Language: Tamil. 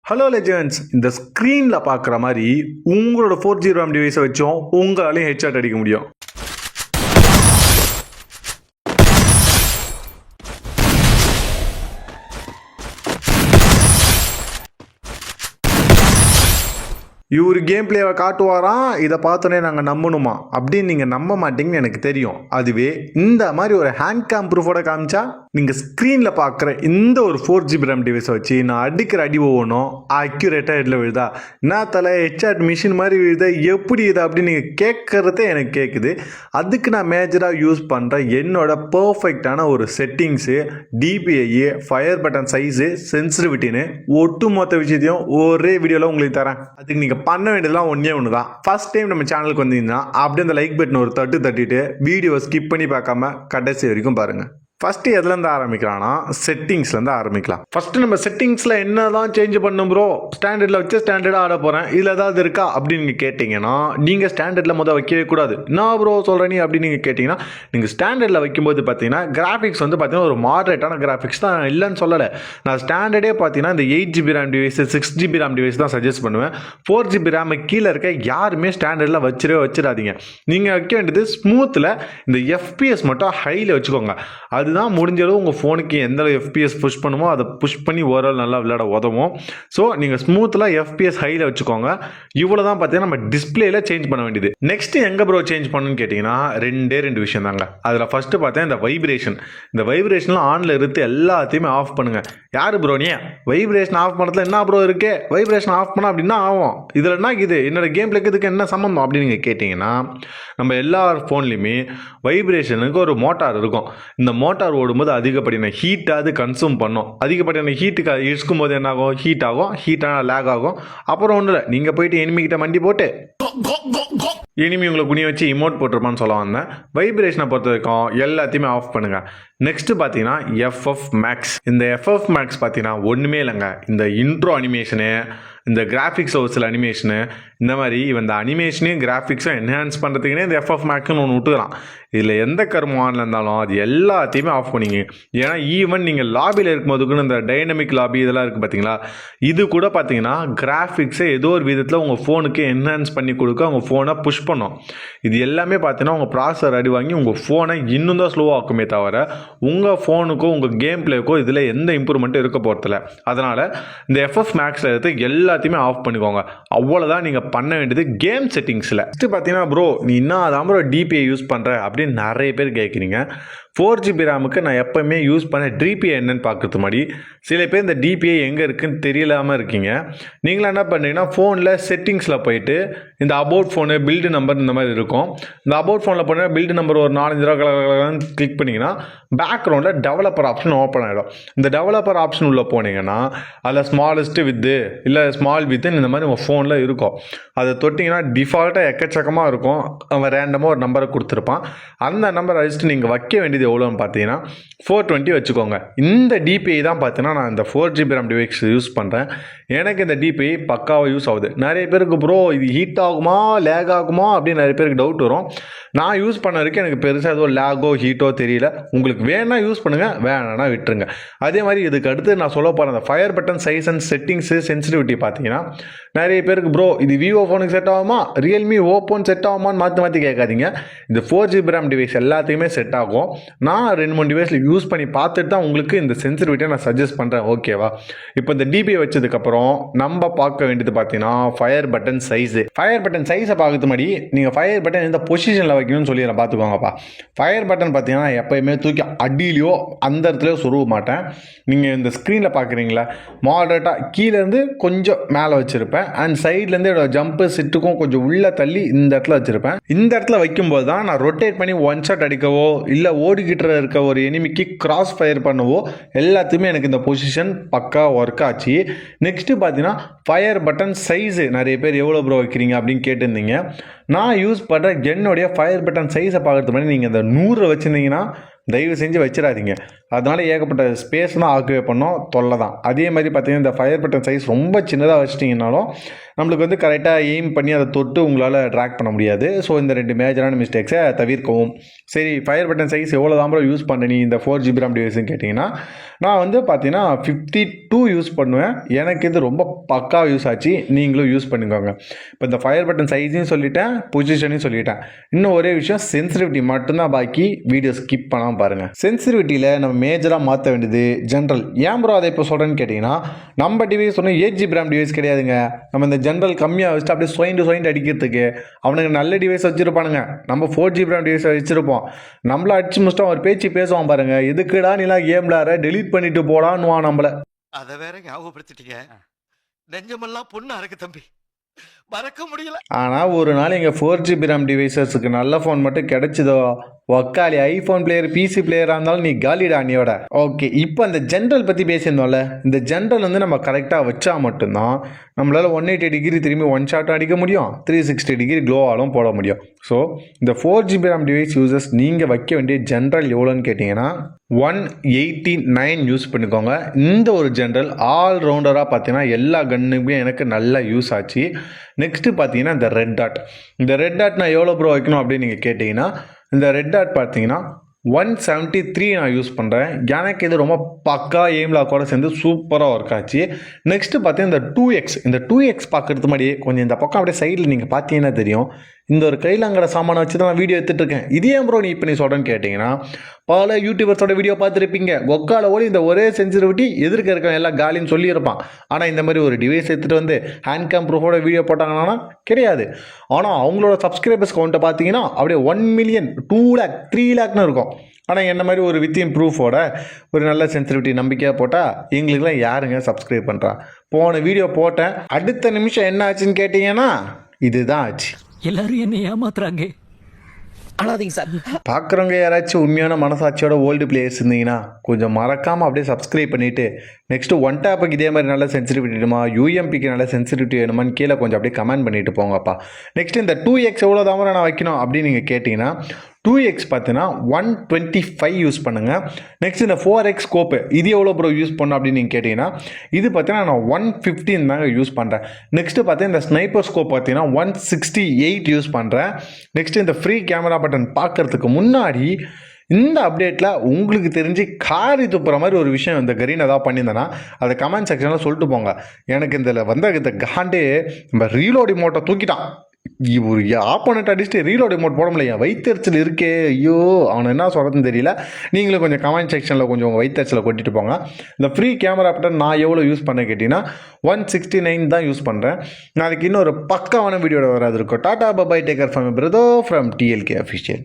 ஹலோ லெஜண்ட்ஸ், இந்த ஸ்க்ரீனில் பார்க்குற மாதிரி உங்களோட 4G RAM டிவைஸை வச்சும் உங்களாலையும் ஹெட்ஷாட் அடிக்க முடியும். இவர் கேம் பிளேவை காட்டுவாராம், இதை பார்த்தோன்னே நாங்கள் நம்பணுமா அப்படின்னு நீங்கள் நம்ப மாட்டீங்கன்னு எனக்கு தெரியும். அதுவே இந்த மாதிரி ஒரு ஹேண்ட் கேம் ப்ரூஃபோட காமிச்சா நீங்கள் ஸ்க்ரீனில் பார்க்குற இந்த ஒரு 4GB RAM டிவைஸை வச்சு நான் அடிக்கிற அடி ஒவ்வொன்றும் அக்யூரேட்டாக ஹெட்டில் விழுதா, நான் தலை ஹெட்ஷாட் மிஷின் மாதிரி விழுதா, எப்படி இது அப்படின்னு நீங்கள் கேட்குறதே எனக்கு கேட்குது. அதுக்கு நான் மேஜராக யூஸ் பண்ணுற என்னோட பர்ஃபெக்டான ஒரு settings, DPI, fire button size, சென்சிட்டிவிட்டின்னு ஒட்டுமொத்த விஷயத்தையும் ஒரே வீடியோவில் உங்களுக்கு தரேன். அதுக்கு நீங்கள் பண்ண வேண்டியதெல்லாம் ஒன்று தான். ஃபர்ஸ்ட் டைம் நம்ம சேனலுக்கு வந்தீங்கன்னா அப்படியே அந்த லைக் பட்டன் ஒரு தட்டிட்டு வீடியோ ஸ்கிப் பண்ணி பார்க்காம கடைசி வரைக்கும் பாருங்கள். ஃபஸ்ட்டு எதுலேருந்து ஆரம்பிக்கலாம்னா செட்டிங்ஸ்லேருந்து ஆரம்பிக்கலாம். ஃபஸ்ட்டு நம்ம செட்டிங்ஸில் என்ன தான் சேஞ்ச் பண்ணும் ப்ரோ, ஸ்டாண்டர்டில் வச்சு ஸ்டாண்டர்டாக ஆட போகிறேன், இதில் ஏதாவது இருக்கா அப்படின்னு நீங்கள் கேட்டிங்கன்னா நீங்கள் ஸ்டாண்டர்டில் வைக்கவே கூடாது. நான் ப்ரோ சொல்கிறேன் நீ அப்படின்னு நீங்கள் கேட்டிங்கன்னா, நீங்கள் ஸ்டாண்டர்டில் வைக்கும்போது பார்த்தீங்கன்னா கிராஃபிக்ஸ் பார்த்தீங்கன்னா ஒரு மாடரேட்டான கிராஃபிக்ஸ் தான், இல்லைன்னு சொல்லலை. நான் ஸ்டாண்டர்டே பார்த்தீங்கன்னா இந்த 8GB RAM device, 6GB RAM device தான் சஜஸ்ட் பண்ணுவேன். 4GB RAM கீழே இருக்க யாருமே ஸ்டாண்டர்டில் வச்சிடாதீங்க. நீங்கள் வைக்க வேண்டியது ஸ்மூத்தில் இந்த FPS மட்டும் ஹையில் வச்சுக்கோங்க. அதுதான் முடிஞ்ச அளவு உங்கள் ஃபோனுக்கு எந்த FPS புஷ் பண்ணுமோ அதை புஷ் பண்ணி ஓவரால் நல்லா விளையாட உதவும். ஸோ நீங்கள் ஸ்மூத்தில் FPS ஹையில் வச்சுக்கோங்க. இவ்வளோ தான் பார்த்தீங்கன்னா நம்ம டிஸ்பிளேல சேஞ்ச் பண்ண வேண்டியது. நெக்ஸ்ட் எங்கே ப்ரோ சேஞ்ச் பண்ணணும்னு கேட்டிங்கன்னா ரெண்டு விஷயம் தாங்க. அதில் ஃபஸ்ட்டு பார்த்தேன் இந்த வைப்ரேஷன். இந்த வைப்ரேஷன்லாம் ஆனில் இருந்து எல்லாத்தையுமே ஆஃப் பண்ணுங்கள். யார் ப்ரோ நீ வைப்ரேஷன் ஆஃப் பண்ணுறதுல என்ன ப்ரோ இருக்கு, வைப்ரேஷன் ஆஃப் பண்ணால் அப்படின்னா ஆகும், இதில் என்ன இது என்னோட கேம் பிளேக்கு இதுக்கு என்ன சம்மந்தம் அப்படின்னு நீங்கள் கேட்டிங்கன்னா, நம்ம எல்லா ஃபோன்லேயுமே வைப்ரேஷனுக்கு ஒரு மோட்டார் இருக்கும். இந்த மோட்டார் ஓடும்போது அதிகப்படியான ஹீட்டாக கன்சூம் பண்ணும். அதிகப்படியான ஹீட்டுக்கு இழுக்கும் போது என்ன ஆகும், ஹீட்டான லேக் ஆகும். அப்புறம் ஒன்றும் இல்லை, நீங்கள் போயிட்டு எனிமிக்கிட்ட மண்டி போட்டு இனிமே உங்களை குனிய வச்சு இமோட் போட்டிருப்பான்னு சொல்ல வந்தேன். வைப்ரேஷனை பொறுத்த வரைக்கும் எல்லாத்தையுமே ஆஃப் பண்ணுங்கள். நெக்ஸ்ட்டு பார்த்தீங்கன்னா FF Max. இந்த FF Max பார்த்தீங்கன்னா ஒன்றுமே இல்லைங்க, இந்த இன்ட்ரோ அனிமேஷனு, இந்த கிராஃபிக்ஸ் ஹவுஸில் அனிமேஷனு, இந்த மாதிரி இந்த அனிமேஷனையும் கிராஃபிக்ஸும் என்ஹான்ஸ் பண்ணுறதுக்குனே இந்த FF Maxன்னு ஒன்று விட்டுக்கலாம். இதில் எந்த கர்மானில் இருந்தாலும் அது எல்லாத்தையுமே ஆஃப் பண்ணிங்க. ஏன்னா ஈவன் நீங்கள் லாபியில் இருக்கும்போதுக்குன்னு இந்த டைனமிக் லாபி இதெல்லாம் இருக்குது பார்த்தீங்களா, இது கூட பார்த்தீங்கன்னா கிராஃபிக்ஸை ஏதோ ஒரு விதத்தில் உங்கள் ஃபோனுக்கு என்ஹான்ஸ் பண்ணி கொடுக்க உங்கள் ஃபோனை புஷ் பண்ணும். இது எல்லாமே பார்த்தீங்கன்னா உங்கள் ப்ராசஸர் அடி வாங்கி உங்கள் ஃபோனை இன்னும் தான் ஸ்லோவாக ஆக்குமே தவிர உங்கள் ஃபோனுக்கோ உங்கள் கேம் பிளேக்கோ இதில் எந்த இம்ப்ரூவ்மெண்ட்டும் இருக்க போகிறதில்ல. அதனால் இந்த FF Maxல எடுத்து எல்லாத்தையுமே ஆஃப் பண்ணிக்கோங்க. அவ்வளோதான் நீங்கள் பண்ண வேண்டியது கேம் செட்டிங்ஸில். ஃபஸ்ட்டு பார்த்தீங்கன்னா ப்ரோ நீ என்ன அதான் ப்ரோ டிபிஐ யூஸ் பண்ணுற அப்படின்னு நிறைய பேர் கேட்குறீங்க. 4GB RAMக்கு நான் எப்போவுமே யூஸ் பண்ண டிபிஐ என்னன்னு பார்க்கறது மாதிரி சில பேர் இந்த டிபிஐ எங்கே இருக்குதுன்னு தெரியலாமல் இருக்கீங்க. நீங்களாம் என்ன பண்ணுறீங்கன்னா ஃபோனில் செட்டிங்ஸில் போயிட்டு இந்த அபவுட் ஃபோனு பில்டு நம்பர் இந்த மாதிரி இருக்கும். இந்த அபவுட் ஃபோனில் போனால் பில்டு நம்பர் ஒரு 4-5 ரூபா கிளிக் பண்ணிங்கன்னா பேக்ரவுண்டில் டெவலப்பர் ஆப்ஷன் ஓப்பன் ஆகிடும். இந்த டெவலப்பர் ஆப்ஷன் உள்ளே போனீங்கன்னா அதில் ஸ்மாலஸ்ட்டு வித்து இல்லை ஸ்மால் வித்துன்னு இந்த மாதிரி உங்கள் ஃபோனில் இருக்கும். அதை தொட்டிங்கன்னா டிஃபால்ட்டாக எக்கச்சக்கமாக இருக்கும். அவன் ரேண்டமாக ஒரு நம்பரை கொடுத்துருப்பான். அந்த நம்பரை அடிச்சுட்டு நீங்கள் வைக்க வேண்டியது எவ்வளோன்னு பார்த்தீங்கன்னா 420 வச்சுக்கோங்க. இந்த டிபிஐ தான் பார்த்தீங்கன்னா நான் இந்த 4GB RAM டிவைஸ் யூஸ் பண்ணுறேன். எனக்கு இந்த டிபிஐ பக்காவாக யூஸ் ஆகுது. நிறைய பேருக்கு ப்ரோ இது ஹீட் ஆகுமா லேக் ஆகுமா அப்படின்னு நிறைய பேருக்கு டவுட் வரும். நான் யூஸ் பண்ண வரைக்கும் எனக்கு பெருசாக ஏதோ லேகோ ஹீட்டோ தெரியல. உங்களுக்கு வேணா யூஸ் பண்ணுங்கள், வேணான்னா விட்டுருங்க. அதே மாதிரி இதுக்கு அடுத்து நான் சொல்ல போகிறேன் அந்த fire button size and settings sensitivity பார்த்தீங்கன்னா நிறைய பேருக்கு ப்ரோ இது விவோ ஃபோனுக்கு செட் ஆகுமா, ரியல்மி ஓப்போன்னு செட் ஆகுமான்னு மாற்றி கேட்காதீங்க. இந்த 4GB RAM டிவைஸ் எல்லாத்தையுமே செட் ஆகும். நான் 2-3 டிவைஸில் யூஸ் பண்ணி பார்த்துட்டு தான் உங்களுக்கு இந்த சென்சிட்டிவிட்டியை நான் சஜஸ்ட் பண்ணுறேன். ஓகேவா? இப்போ இந்த டிபிஐ வச்சதுக்கப்புறம் நம்ம பார்க்க வேண்டியது பார்த்தீங்கன்னா fire button size. Fire button சைஸை பார்க்கறது மாதிரி நீங்கள் ஃபயர் பட்டன் எந்த பொசிஷனில் வைக்கணும்னு சொல்லி நான் பார்த்துக்கோங்கப்பா. ஃபயர் பட்டன் பார்த்தீங்கன்னா எப்போயுமே தூக்கி அடியிலையோ அந்த இடத்துலையோ சொருவ மாட்டேன். நீங்கள் இந்த ஸ்க்ரீனில் பார்க்குறீங்களா மாடரேட்டாக கீழேருந்து கொஞ்சம் மேலே வச்சுருப்பேன். அண்ட் சைட்லேருந்து என்னோட ஜம்ப்பு சிட்டுக்கும் கொஞ்சம் உள்ளே தள்ளி இந்த இடத்துல வச்சுருப்பேன். இந்த இடத்துல வைக்கும்போது தான் நான் ரொட்டேட் பண்ணி ஒன் ஷாட் அடிக்கவோ இல்லை ஓடிக்கிட்டு இருக்க ஒரு எனிமிக்கு கிராஸ் ஃபயர் பண்ணவோ எல்லாத்தையுமே எனக்கு இந்த பொசிஷன் பக்கா ஒர்க் ஆச்சு. நெக்ஸ்ட்டு பார்த்தீங்கன்னா ஃபயர் பட்டன் சைஸு நிறைய பேர் எவ்வளோ ப்ரோ வைக்கிறீங்க அப்படின்னு கேட்டிருந்தீங்க. நான் யூஸ் பண்ணுற என்னுடைய ஃபயர் பட்டன் சைஸை பார்க்குறது மாதிரி நீங்கள் இந்த 100 வச்சுருந்தீங்கன்னா தயவு செஞ்சு வச்சிடாதீங்க. அதனால ஏகப்பட்ட ஸ்பேஸ் தான் ஆக்குவே பண்ணோம், தொல்லை தான். அதே மாதிரி பார்த்தீங்கன்னா இந்த ஃபயர் பட்டன் சைஸ் ரொம்ப சின்னதாக வச்சிட்டிங்கனாலும் நம்மளுக்கு வந்து கரெக்டாக எய்ம் பண்ணி அதை தொட்டு உங்களால் ட்ராக் பண்ண முடியாது. ஸோ இந்த 2 மேஜரான மிஸ்டேக்ஸை தவிர்க்கவும். சரி, ஃபயர் பட்டன் சைஸ் எவ்வளோ தான் யூஸ் பண்ண நீ இந்த 4GB RAM டிவைஸ்ன்னு கேட்டிங்கன்னா, நான் வந்து பார்த்தீங்கன்னா 52 யூஸ் பண்ணுவேன். எனக்கு இது ரொம்ப பக்காவாக யூஸ் ஆச்சு. நீங்களும் யூஸ் பண்ணிக்கோங்க. இப்போ இந்த ஃபயர் பட்டன் சைஸையும் சொல்லிட்டேன், பொசிஷனையும் சொல்லிட்டேன். இன்னும் ஒரே விஷயம், சென்சிட்டிவிட்டி மட்டும்தான் பாக்கி. வீடியோ ஸ்கிப் பண்ணாமல் பாருங்கள். சென்சிட்டிவிட்டியில் நம்ம மேஜராக மாற்ற வேண்டியது ஜென்ரல். ஏன் ப்ரோ அதை இப்போ சொல்கிறேன்னு கேட்டிங்கன்னா, நம்ம டிவைஸ் ஒன்றும் 8GB RAM டிவைஸ் கிடையாதுங்க. நம்ம இந்த ஜென்ரல் கம்மியாக வச்சுட்டு அப்படியே சொயிண்டு அடிக்கிறதுக்கு அவனுக்கு நல்ல டிவைஸ் வச்சுருப்பானுங்க. நம்ம 4GB RAM டிவைஸ் வச்சுருப்போம். நம்மள அடிச்சு முடிச்சிட்டோம், ஒரு பேச்சு பேசுவான் பாருங்க, எதுக்குடா நீலாம் கேம் விளாட, டெலீட் பண்ணிட்டு போடான்னுவான் நம்மள. அதை வேற ஞாபகப்படுத்திட்டீங்க. நெஞ்சமெல்லாம் பொண்ணா இருக்கு தம்பி, மறக்க முடியல. ஆனால் ஒரு நாள் எங்கள் 4GB RAM டிவைசஸுக்கு நல்ல ஃபோன் மட்டும் கிடைச்சதோ, ஒக்காலி ஐஃபோன் பிளேயர் பிசி பிளேயராக இருந்தாலும் நீ காலிடா அண்ணியோட. ஓகே, இப்போ அந்த ஜென்ரல் பற்றி பேசியிருந்தோம்ல, இந்த ஜென்ரல் வந்து நம்ம கரெக்டாக வச்சா மட்டும்தான் நம்மளால் 180 டிகிரி திரும்பி ஒன் ஷாட்டும் அடிக்க முடியும், 360 டிகிரி க்ளோவாலும் போட முடியும். ஸோ இந்த 4GB RAM டிவைஸ் யூசர்ஸ் நீங்கள் வைக்க வேண்டிய ஜென்ரல் எவ்வளோன்னு கேட்டிங்கன்னா 189 யூஸ் பண்ணிக்கோங்க. இந்த ஒரு ஜென்ரல் ஆல் ரவுண்டராக பார்த்தீங்கன்னா எல்லா கன்னுக்குமே எனக்கு நல்லா யூஸ் ஆச்சு. நெக்ஸ்ட்டு பார்த்தீங்கன்னா இந்த ரெட் டாட். இந்த ரெட் டாட் நான் எவ்வளோ ப்ரோ வைக்கணும் அப்படின்னு நீங்கள் கேட்டிங்கன்னா, இந்த ரெட் டாட் பார்த்தீங்கன்னா 173 நான் யூஸ் பண்ணுறேன். எனக்கு இது ரொம்ப பக்கா எய்ம்லாக் கூட சேர்ந்து சூப்பராக ஒர்க் ஆச்சு. நெக்ஸ்ட்டு பார்த்தீங்கன்னா இந்த 2X. இந்த 2X பார்க்குறது முன்னாடி கொஞ்சம் இந்த பக்கம் அப்படியே சைடில் நீங்கள் பார்த்தீங்கன்னா தெரியும், இந்த ஒரு கையிலாங்கிற சாமானை வச்சு தான் நான் வீடியோ எடுத்துகிட்ருக்கேன். இது ஏன் ப்ரோ நீ இப்போ நீ சொல்கிறேன்னு கேட்டிங்கன்னா, பல யூடியூபர்ஸோட வீடியோ பார்த்துருப்பீங்க. ஒக்கால ஓடி இந்த ஒரே சென்சிட்டிவிட்டி எதிர்க்க இருக்கவன் எல்லாம் காலின்னு சொல்லியிருப்பான். ஆனால் இந்த மாதிரி ஒரு டிவைஸ் எடுத்துகிட்டு வந்து ஹேண்ட் கேம் ப்ரூஃபோட வீடியோ போட்டாங்கன்னா கிடையாது. ஆனால் அவங்களோட சப்ஸ்கிரைபர்ஸ் கவுண்ட்டை பார்த்தீங்கன்னா அப்படியே 1 மில்லியன் 2 லேக் 3 லேக்னு இருக்கும். ஆனால் என்ன மாதிரி ஒரு வித்தின் ப்ரூஃபோட ஒரு நல்ல சென்சிட்டிவிட்டி நம்பிக்கையாக போட்டால் எங்களுக்குலாம் யாருங்க சப்ஸ்கிரைப் பண்ணுறா? போன வீடியோ போட்டேன், அடுத்த நிமிஷம் என்ன ஆச்சுன்னு கேட்டிங்கன்னா இதுதான் ஆச்சு. எல்லாரும் என்ன ஏமாத்துறாங்க. அழாதீங்க சார். பார்க்குறவங்க யாராச்சும் உண்மையான மனசாட்சியோட ஓல்டு பிளேயர்ஸ் இருந்தீங்கன்னா கொஞ்சம் மறக்காமல் அப்படியே சப்ஸ்கிரைப் பண்ணிவிட்டு நெக்ஸ்ட்டு ஒன் டேப்புக்கு இதே மாதிரி நல்ல சென்சிட்டிவிட்டி வேணுமா, யூஎம்பிக்கு நல்ல சென்சிட்டிவிட்டி வேணுமான்னு கீழே கொஞ்சம் அப்படியே கமெண்ட் பண்ணிட்டு போங்கப்பா. நெக்ஸ்ட் இந்த 2X எவ்வளோ தான் நான் வைக்கணும் அப்படின்னு நீங்கள் கேட்டிங்கன்னா 2X பார்த்தீங்கன்னா 125 யூஸ் பண்ணுங்கள். நெக்ஸ்ட் இந்த 4X ஸ்கோப்பு இது எவ்வளோ ப்ரோ யூஸ் பண்ணணும் அப்படின்னு நீங்கள் கேட்டிங்கன்னா, இது பார்த்தீங்கன்னா நான் 115 தாங்க யூஸ் பண்ணுறேன். நெக்ஸ்ட்டு பார்த்தீங்கன்னா இந்த ஸ்னைப்பர் ஸ்கோப் பார்த்தீங்கன்னா 168 யூஸ் பண்ணுறேன். நெக்ஸ்ட்டு இந்த ஃப்ரீ கேமரா பட்டன் பார்க்குறதுக்கு முன்னாடி இந்த அப்டேட்டில் உங்களுக்கு தெரிஞ்சு காரி துப்புற மாதிரி ஒரு விஷயம் இந்த கரீன் ஏதாவது பண்ணியிருந்தேன்னா அதை கமெண்ட் செக்ஷனில் சொல்லிட்டு போங்க. எனக்கு இதில் வந்த இந்த காண்டே நம்ம ரீலோடி மோட்டை தூக்கிட்டான். ஒரு ஆப்போனட் அடிச்சுட்டு ரீலோட் ரிமோட் போட முடியல, வயிற்றுச்சல் இருக்கே. ஐயோ, அவனை என்ன சொல்கிறதுன்னு தெரியல. நீங்களும் கொஞ்சம் கமெண்ட் செக்ஷனில் கொஞ்சம் உங்கள் வயிற்றுச்சலை கொட்டிட்டு போங்க. இந்த ஃப்ரீ கேமரா பட்டன் நான் எவ்வளோ யூஸ் பண்ண கேட்டிங்கன்னா 169 தான் யூஸ் பண்ணுறேன். நாளைக்கு இன்னொரு பக்காவான வீடியோட வராது இருக்கும். Tata bye bye, take care from Pradho from TLK official.